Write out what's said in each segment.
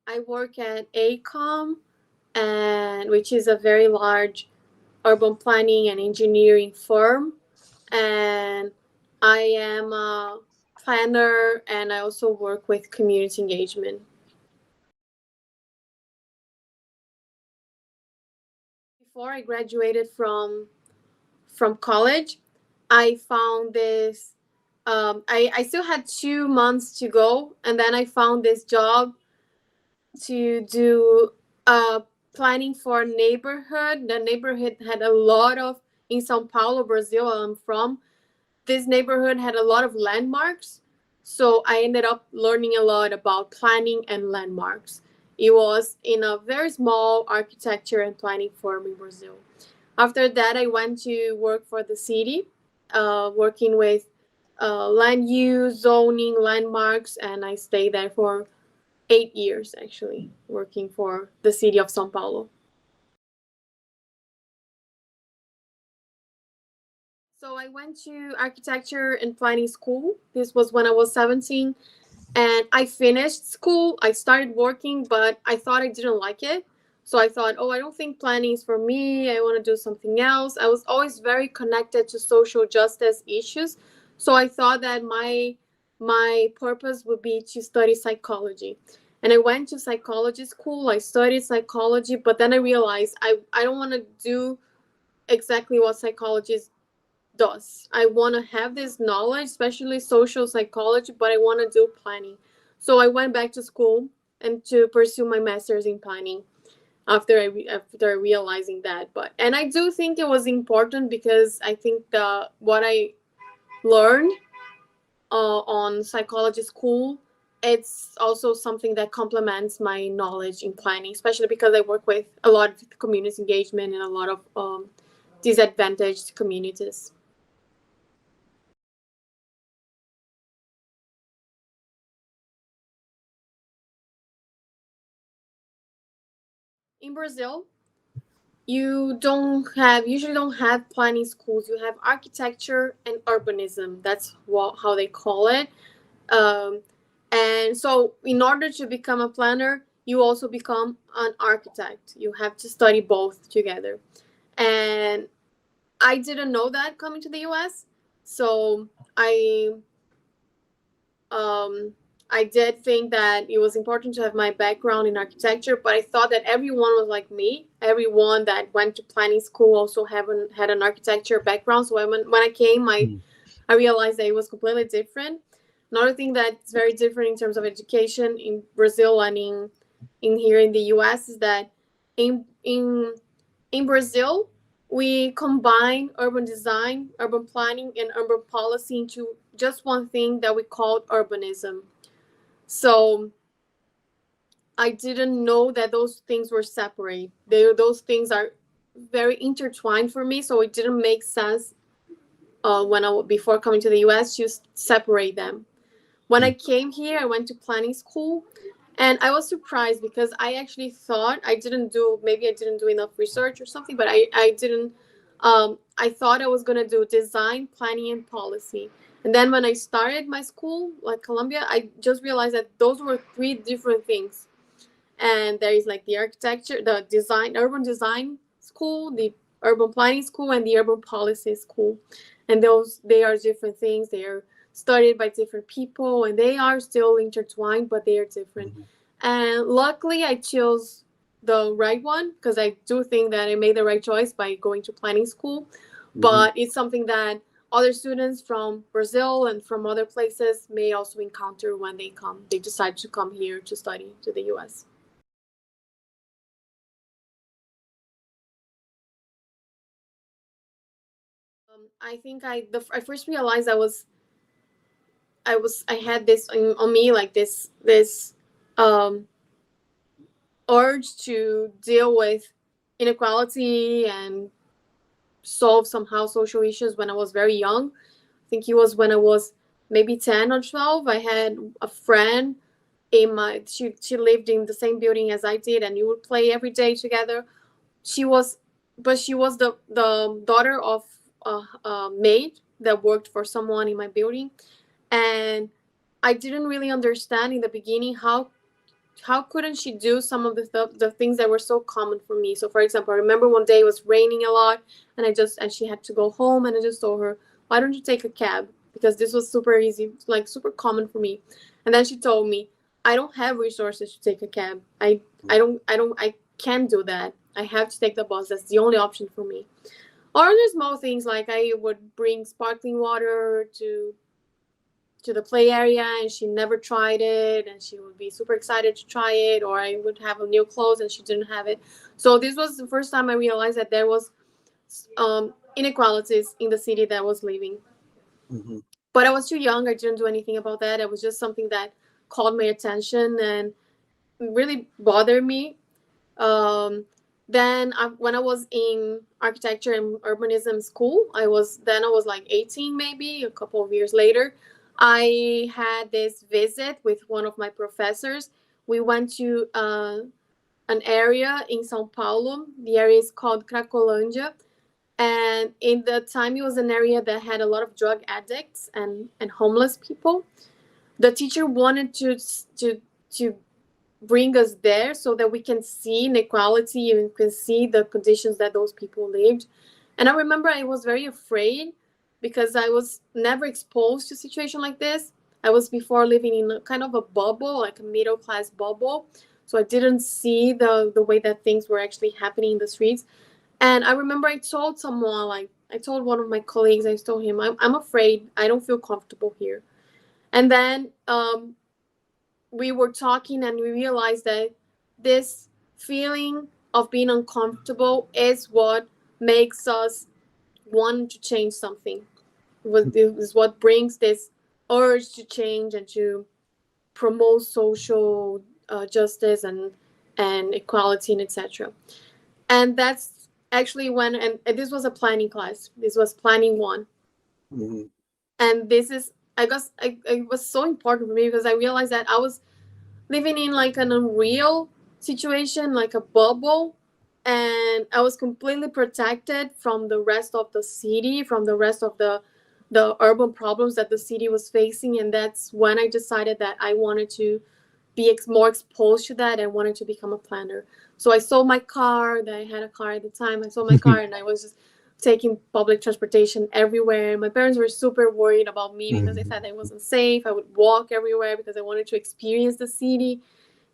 I work at ACOM, and which is a very large urban planning and engineering firm. And I am a planner, and I also work with community engagement. Before I graduated from college, I found this. I still had 2 months to go, and then I found this job to do planning for a neighborhood. The neighborhood had a lot of, in Sao Paulo, Brazil, I'm from. This neighborhood had a lot of landmarks. So I ended up learning a lot about planning and landmarks. It was in a very small architecture and planning firm in Brazil. After that, I went to work for the city, working with land use, zoning, landmarks, and I stayed there for 8 years actually, working for the city of São Paulo. So I went to architecture and planning school. This was when I was 17, and I finished school. I started working, but I thought I didn't like it. So I thought, oh, I don't think planning is for me. I want to do something else. I was always very connected to social justice issues. So I thought that my purpose would be to study psychology. And I went to psychology school. I studied psychology, but then I realized I don't want to do exactly what psychology does. I want to have this knowledge, especially social psychology, but I want to do planning. So I went back to school and to pursue my master's in planning after realizing that. But and I do think it was important because I think the what I learned on psychology school, it's also something that complements my knowledge in planning, especially because I work with a lot of community engagement and a lot of disadvantaged communities. In Brazil, you usually don't have planning schools. You have architecture and urbanism. That's how they call it. Um, and so, in order to become a planner, you also become an architect. You have to study both together. And I didn't know that coming to the US. So um, I did think that it was important to have my background in architecture, but I thought that everyone was like me. Everyone that went to planning school also had an architecture background. So when I came, I realized that it was completely different. Another thing that's very different in terms of education in Brazil and in here in the US is that in Brazil, we combine urban design, urban planning, and urban policy into just one thing that we called urbanism. So I didn't know that those things were separate. Those things are very intertwined for me, so it didn't make sense before coming to the US to separate them. When I came here, I went to planning school, and I was surprised because I actually thought maybe I didn't do enough research or something, but I didn't. I thought I was gonna do design, planning, and policy. And then when I started my school, like Columbia, I just realized that those were three different things. And there is like the architecture, the design, urban design school, the urban planning school, and the urban policy school. And they are different things. They are studied by different people, and they are still intertwined, but they are different. And luckily, I chose the right one because I do think that I made the right choice by going to planning school. But it's something that other students from Brazil and from other places may also encounter when they decide to come here to study to the US. I think I first realized I had this on me, like this um, urge to deal with inequality and solve somehow social issues when I was very young. I think it was when I was maybe 10 or 12. I had a friend she lived in the same building as I did, and we would play every day together. She was but she was the daughter of a maid that worked for someone in my building, and I didn't really understand in the beginning how couldn't she do some of the things that were so common for me? So for example, I remember one day it was raining a lot, and she had to go home, and I just told her, why don't you take a cab? Because this was super easy, like super common for me. And then she told me, I don't have resources to take a cab. I can't do that. I have to take the bus. That's the only option for me. Or other small things, like I would bring sparkling water to the play area, and she never tried it, and she would be super excited to try it. Or I would have a new clothes and she didn't have it. So this was the first time I realized that there was inequalities in the city that I was living. Mm-hmm. But I was too young. I didn't do anything about that. It was just something that called my attention and really bothered me. um, when I was in architecture and urbanism school, I was like 18, maybe a couple of years later. I had this visit with one of my professors. We went to an area in Sao Paulo. The area is called Cracolândia. And in the time, it was an area that had a lot of drug addicts and homeless people. The teacher wanted to bring us there so that we can see inequality and we can see the conditions that those people lived. And I remember I was very afraid because I was never exposed to a situation like this. I was before living in a kind of a bubble, like a middle class bubble. So I didn't see the way that things were actually happening in the streets. And I remember I told someone, like I told one of my colleagues, I told him, I'm afraid, I don't feel comfortable here. And then we were talking and we realized that this feeling of being uncomfortable is what makes us want to change something. Is what brings this urge to change and to promote social justice and equality and etc. And that's actually when, and this was a planning class. This was planning one. Mm-hmm. And this is, I guess, it was so important for me because I realized that I was living in like an unreal situation, like a bubble. And I was completely protected from the rest of the city, from the rest of the urban problems that the city was facing. And that's when I decided that I wanted to be more exposed to that and wanted to become a planner. So I sold my car. I had a car at the time. I sold my car and I was just taking public transportation everywhere. My parents were super worried about me because they thought I wasn't safe. I would walk everywhere because I wanted to experience the city.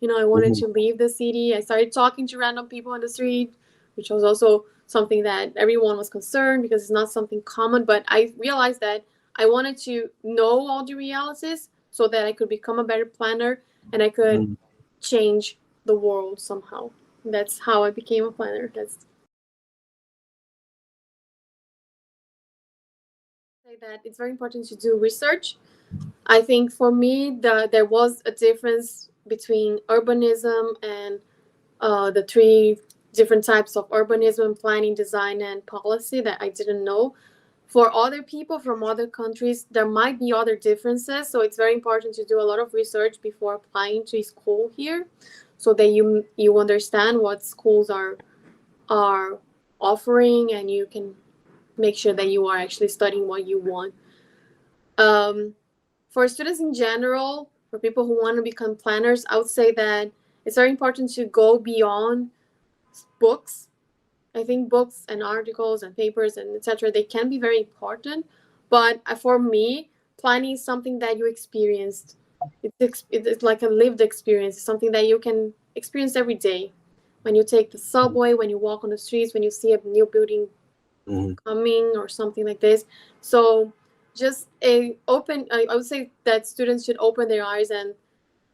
I wanted Mm-hmm. to leave the city. I started talking to random people on the street, which was also something that everyone was concerned because it's not something common. But I realized that I wanted to know all the realities so that I could become a better planner and I could Mm-hmm. change the world somehow. That's how I became a planner. That's say that it's very important to do research. I think for me, there was a difference between urbanism and the three different types of urbanism: planning, design, and policy that I didn't know. For other people from other countries, there might be other differences. So it's very important to do a lot of research before applying to school here, so that you understand what schools are offering, and you can make sure that you are actually studying what you want. Um, for students in general, for people who want to become planners, I would say that it's very important to go beyond books. I think books and articles and papers and etc. they can be very important, but for me, planning is something that you experienced. It's like a lived experience. It's something that you can experience every day. When you take the subway, when you walk on the streets, when you see a new building Mm-hmm. coming or something like this. So just a open. I would say that students should open their eyes and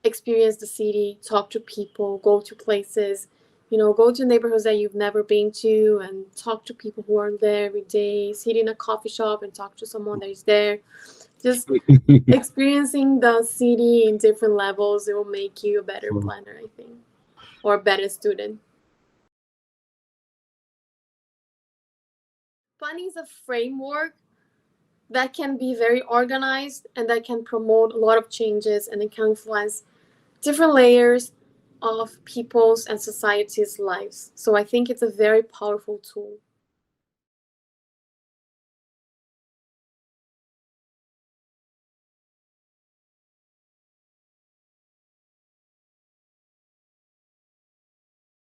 experience the city, talk to people, go to places, go to neighborhoods that you've never been to and talk to people who are there every day, sit in a coffee shop and talk to someone that is there. Just experiencing the city in different levels, it will make you a better planner, I think, or a better student. Planning is a framework that can be very organized and that can promote a lot of changes and it can influence different layers of people's and society's lives. So I think it's a very powerful tool.